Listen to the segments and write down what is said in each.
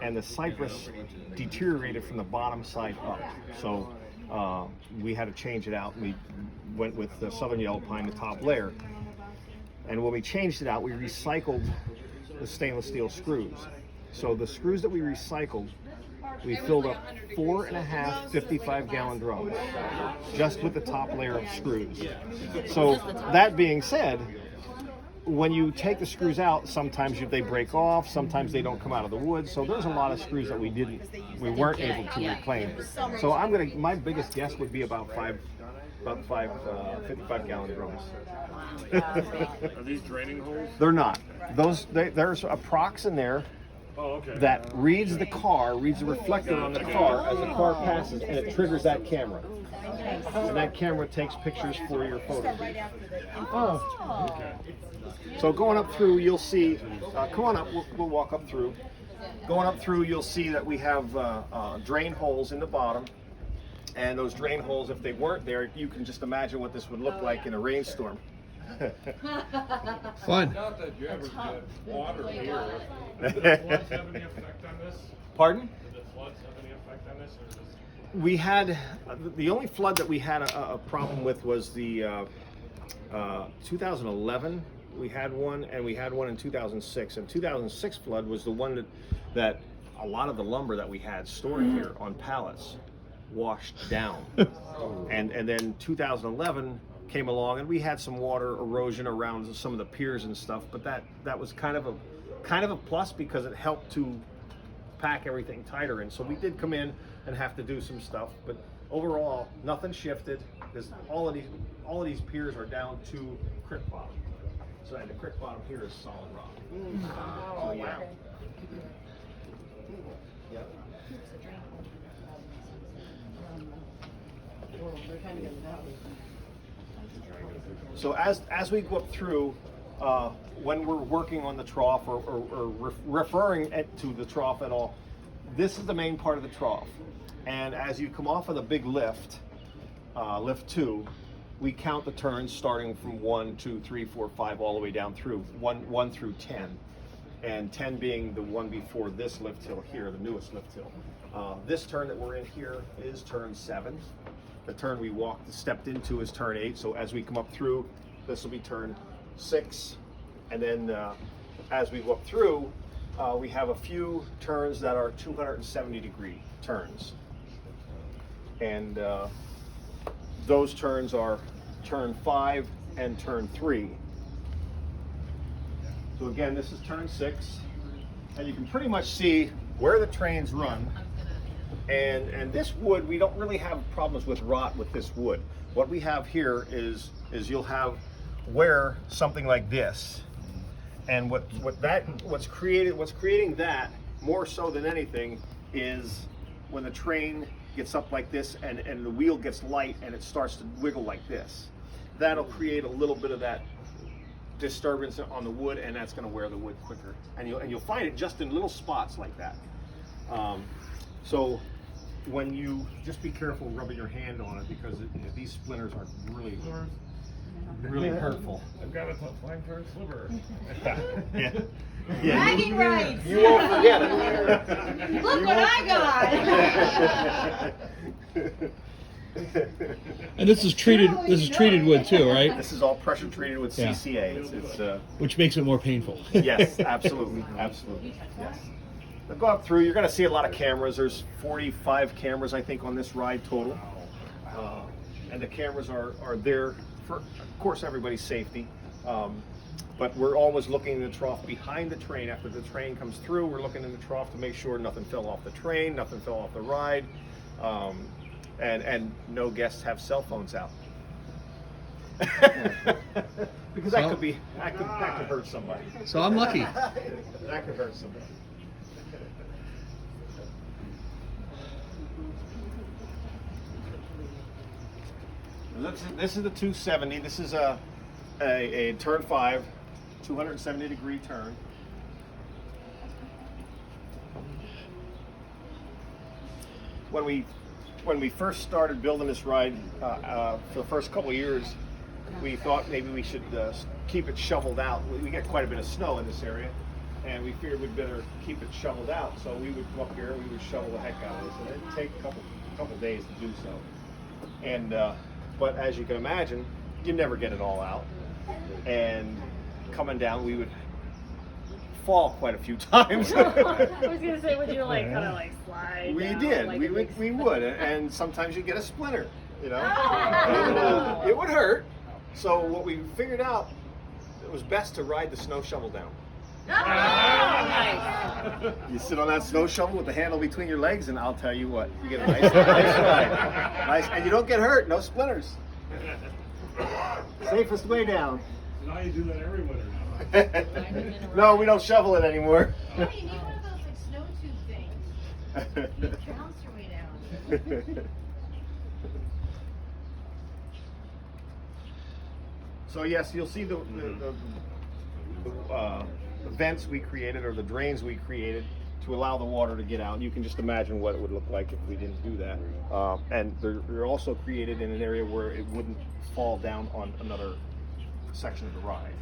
and the cypress deteriorated from the bottom side up. So we had to change it out. We went with the southern yellow pine, the top layer. And when we changed it out, we recycled the stainless steel screws. So the screws that we recycled, we filled up 4.5 55-gallon drums just with the top layer of screws. So that being said, when you take the screws out, sometimes they break off, sometimes they don't come out of the wood. So there's a lot of screws that we weren't able to reclaim. So my biggest guess would be about five 55-gallon drums. Are these draining holes? They're not. There's a prox in there that reads the reflector on the car as the car passes, and it triggers that camera. And that camera takes pictures for your photo. Oh. Okay. So going up through, you'll see, come on up, we'll walk up through. Going up through, you'll see that we have drain holes in the bottom. And those drain holes, if they weren't there, you can just imagine what this would look like in a rainstorm. Fun. Not that you ever get water here. Did the floods have any effect on this? Pardon? Did the floods have any effect on this? Or is this... We had, the only flood that we had a problem with was the 2011. We had one, and we had one in 2006. And 2006 flood was the one that a lot of the lumber that we had stored here on pallets washed down. and then 2011 came along, and we had some water erosion around some of the piers and stuff, but that was kind of a plus because it helped to pack everything tighter in. So we did come in and have to do some stuff, but overall nothing shifted because all of these piers are down to creek bottom. So the creek bottom here is solid rock. So yeah. Yep. So as we go up through, when we're working on the trough or referring it to the trough at all, this is the main part of the trough. And as you come off of the big lift, lift 2, we count the turns starting from 1, 2, 3, 4, 5, all the way down through 1 through 10. And 10 being the one before this lift hill here, the newest lift hill. This turn that we're in here is turn 7. The turn we stepped into is turn 8. So as we come up through, this will be turn 6. And then as we go up through, we have a few turns that are 270-degree turns. And those turns are turn 5 and turn 3. So again, this is turn 6. And you can pretty much see where the trains run. And this wood, we don't really have problems with rot with this wood. What we have here is you'll have wear something like this, and what's creating that more so than anything is when the train gets up like this and the wheel gets light and it starts to wiggle like this. That'll create a little bit of that disturbance on the wood, and that's going to wear the wood quicker. And you'll find it just in little spots like that. So when you just be careful rubbing your hand on it, because these splinters are really hurtful. I've got a fine turn sliver. Yeah. Bragging rights. You won't forget it. Look what I got. And this is treated. This is treated wood too, right? This is all pressure treated with CCA. It's which makes it more painful. Yes, absolutely, absolutely. Yes. Now go up through. You're going to see a lot of cameras. There's 45 cameras, I think, on this ride total, and the cameras are there for, of course, everybody's safety. But we're always looking in the trough behind the train. After the train comes through, we're looking in the trough to make sure nothing fell off the train, nothing fell off the ride. And no guests have cell phones out. Because that could hurt somebody. So I'm lucky. That could hurt somebody. This is the 270. This is a turn 5, 270-degree turn. When we first started building this ride, for the first couple of years, we thought maybe we should keep it shoveled out. We get quite a bit of snow in this area, and we figured we'd better keep it shoveled out. So we would come up here and we would shovel the heck out of this, and it'd take a couple days to do so. And but as you can imagine, you never get it all out. And coming down, we would fall quite a few times. I was gonna say, would you like kind of like slide? We down, did. like We would, and sometimes you get a splinter, you know. Oh. And, it would hurt. So what we figured out, it was best to ride the snow shovel down. Nice. You sit on that snow shovel with the handle between your legs, and I'll tell you what, you get a nice ride. Nice, and you don't get hurt. No splinters. Safest way down. Now you do that every winter now. No, we don't shovel it anymore. Oh, you need one of those like snow tube things. You bounce your way down. So yes, you'll see the vents we created, or the drains we created to allow the water to get out. You can just imagine what it would look like if we didn't do that. And they're also created in an area where it wouldn't fall down on another section of the ride.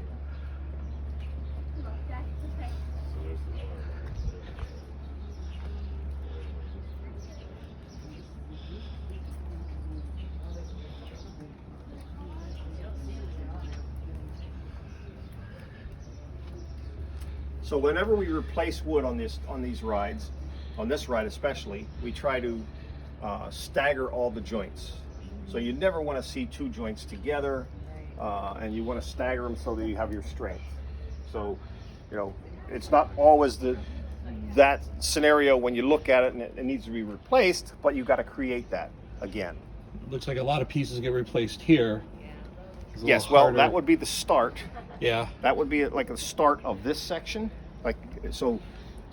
So whenever we replace wood on these rides, on this ride especially, we try to stagger all the joints. So you never want to see two joints together, and you want to stagger them so that you have your strength. So, you know, it's not always that scenario when you look at it and it needs to be replaced, but you got to create that again. Looks like a lot of pieces get replaced here. It's a Yes, little well, harder. that would be the start. Yeah. That would be like the start of this section. Like so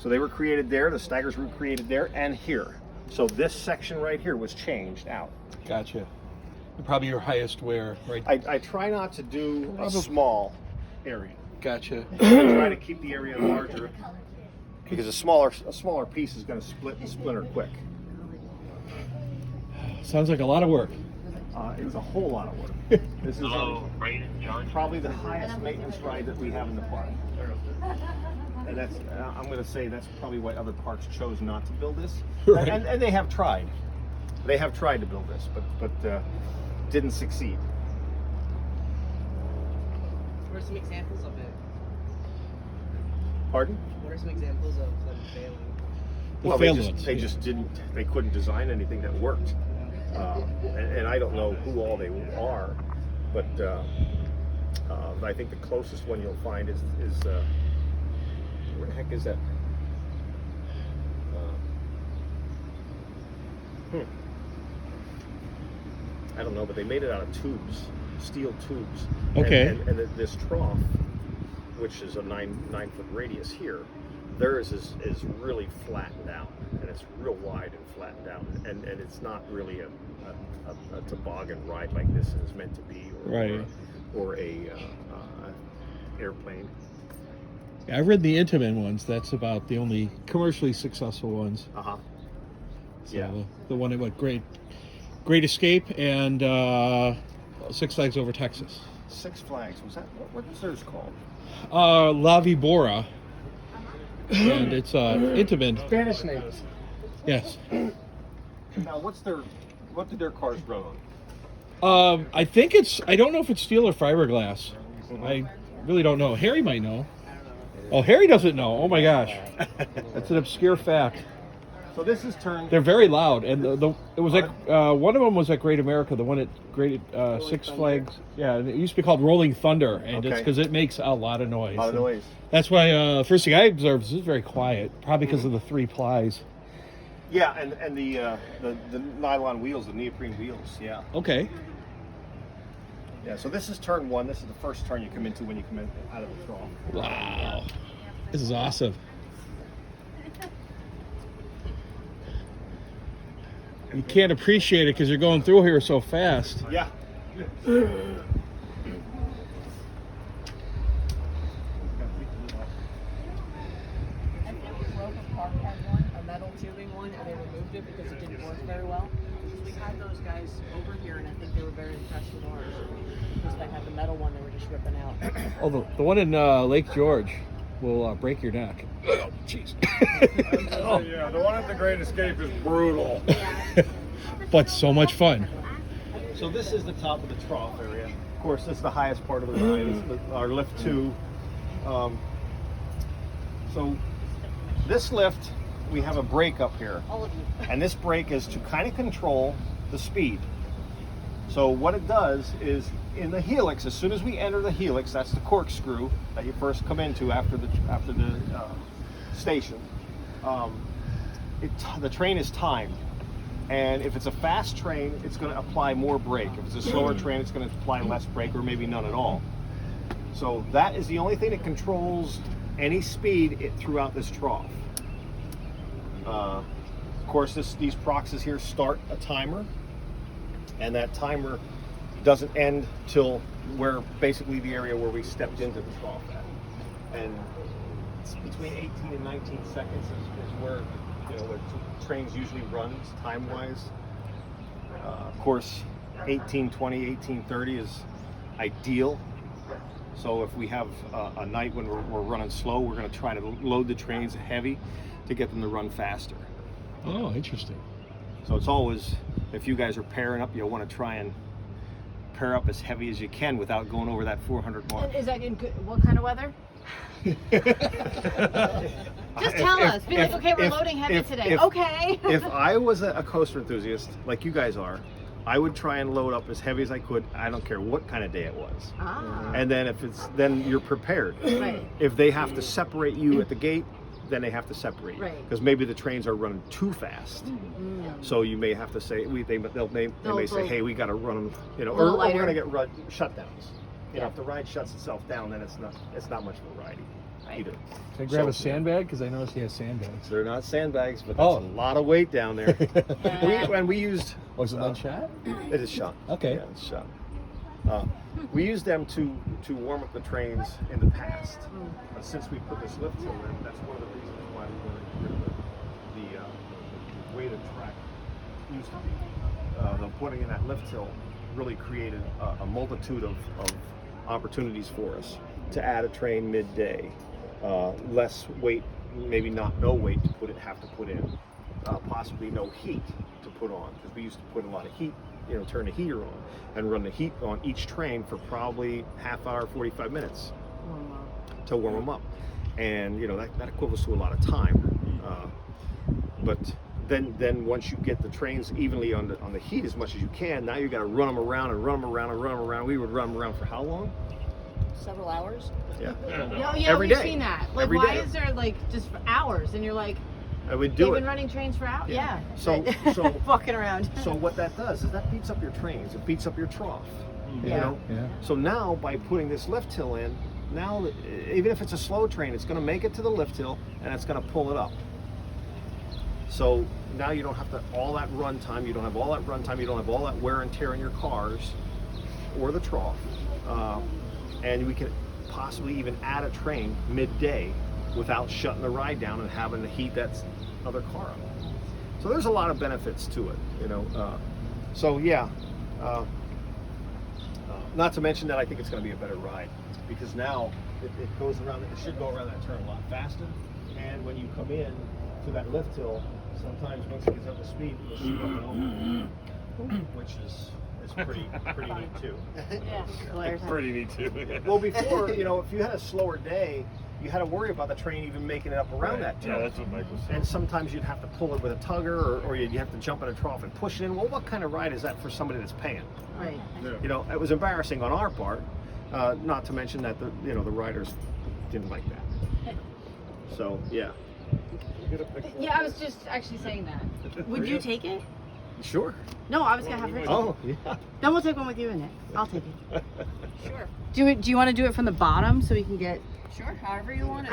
they were created there. The staggers were created there and here. So this section right here was changed out. Gotcha. Probably your highest wear, right? I try not to do a small area. Gotcha. I try to keep the area larger because a smaller piece is going to split and splinter quick. Sounds like a lot of work. It was a whole lot of work. This is probably the highest maintenance ride that we have in the park. And that's, I'm going to say that's probably why other parks chose not to build this. Right. And they have tried. They have tried to build this, but didn't succeed. What are some examples of it? Pardon? What are some examples of them failing? The Well, failed ones. they just they couldn't design anything that worked. And I don't know who all they are, but I think the closest one you'll find is where the heck is that? I don't know, but they made it out of tubes, steel tubes. Okay. And this trough, which is a nine foot radius here, theirs is really flattened out, and it's real wide and flattened out, and it's not really a toboggan ride like this is meant to be, or a airplane. Yeah, I've read the Intamin ones. That's about the only commercially successful ones. Uh-huh. So Yeah. The one that went Great Escape and Six Flags Over Texas. Six Flags, was that, what was theirs called? La Vibora. And it's Intamin. Spanish names. Yes. Now, what did their cars run on? I think I don't know if it's steel or fiberglass. I really don't know. Harry might know. Oh, Harry doesn't know. Oh my gosh. That's an obscure fact. So this is turned. They're very loud, and it was like one of them was at Great America, the one at Six Flags. Yeah, and it used to be called Rolling Thunder, and it's Okay. because it makes a lot of noise. A lot of noise. That's why first thing I observed is it's very quiet, probably because of the three plies. Yeah, and the nylon wheels, the neoprene wheels. Yeah. Okay. Yeah. So this is turn one. This is the first turn you come into when you come in out of the trough. Wow. This is awesome. You can't appreciate it because you're going through here so fast. Yeah. Rover Park had one, a metal tubing one, and they removed it because it didn't work very well. Because we had those guys over here, and I think they were very impressed with ours. Because they had the metal one, they were just ripping out. Oh, the one in Lake George. will break your neck. Oh, jeez. Yeah, the one at the Great Escape is brutal. But so much fun. So this is the top of the trough area. Of course, this is the highest part of the ride. It's our lift 2. So this lift, we have a brake up here. All of you. And this brake is to kind of control the speed. So what it does is in the helix, as soon as we enter the helix, that's the corkscrew that you first come into after the station. The train is timed, and if it's a fast train, it's going to apply more brake. If it's a slower train, it's going to apply less brake, or maybe none at all. So that is the only thing that controls any speed throughout this trough. Of course, these proxes here start a timer, and that timer doesn't end till where basically the area where we stepped into the trough at. And it's between 18 and 19 seconds is where the trains usually runs time-wise. Of course, 18:20, 18:30 is ideal. So if we have a night when we're running slow, we're going to try to load the trains heavy to get them to run faster. Oh, interesting. So it's always, if you guys are pairing up, you'll want to try and pair up as heavy as you can without going over that 400 mark. Is that in good, what kind of weather? Just tell us. Be like, okay, we're loading heavy today. Okay. If I was a coaster enthusiast, like you guys are, I would try and load up as heavy as I could. I don't care what kind of day it was. Ah. And then then you're prepared. Right. If they have to separate you at the gate, then they have to separate you. Right. Because maybe the trains are running too fast. So you may have to say, they may say, hey, we got to run them, or we're lighter. going to get shutdowns. If the ride shuts itself down, then it's not much of a ride either. Can I grab a sandbag? Because I noticed he has sandbags. They're not sandbags, but that's a lot of weight down there. we used. Oh, is it lead shot? It is shot. Okay. Yeah, it's shot. We used them to warm up the trains in the past. But since we put this lift hill in, that's one of the reasons why we were the way the track used to be. Putting in that lift hill really created a multitude of opportunities for us to add a train midday. Less weight, maybe no weight to have to put in. Possibly no heat to put on, because we used to put a lot of heat, turn the heater on and run the heat on each train for probably half hour, 45 minutes to warm them up. And that equates to a lot of time. But then once you get the trains evenly on the heat as much as you can, now you got to run them around and run them around and run them around. We would run them around for how long? Several hours. Yeah. Every we've day. Seen that. Like, Every why day. is there just for hours? And you're like, I would they've do been it. running trains for hours. Yeah. So Walking around. So what that does is that beats up your trains. It beats up your trough. Yeah. Yeah. So now by putting this lift hill in, now even if it's a slow train, it's going to make it to the lift hill and it's going to pull it up. So now you don't have all that run time. You don't have all that run time. You don't have all that wear and tear in your cars or the trough. And we can possibly even add a train midday without shutting the ride down and having to heat that other car up. So there's a lot of benefits to it, So yeah, not to mention that I think it's going to be a better ride, because now it goes around. It should go around that turn a lot faster. And when you come in to that lift hill, sometimes once it gets up to speed, it'll shoot up and over, which is pretty neat too. Yeah. Pretty neat too. Well, before, if you had a slower day, you had to worry about the train even making it up around that Yeah, turn. that's what Mike was saying. And sometimes you'd have to pull it with a tugger, or you'd have to jump in a trough and push it in. Well, what kind of ride is that for somebody that's paying? Right. Yeah. It was embarrassing on our part, not to mention that the riders didn't like that. So yeah. Yeah, I was just actually saying that. Would you take it? Sure. No, I was gonna have her. Oh yeah. Then we'll take one with you in it. I'll take it. Sure. Do you want to do it from the bottom so we can get? Sure. However you want it.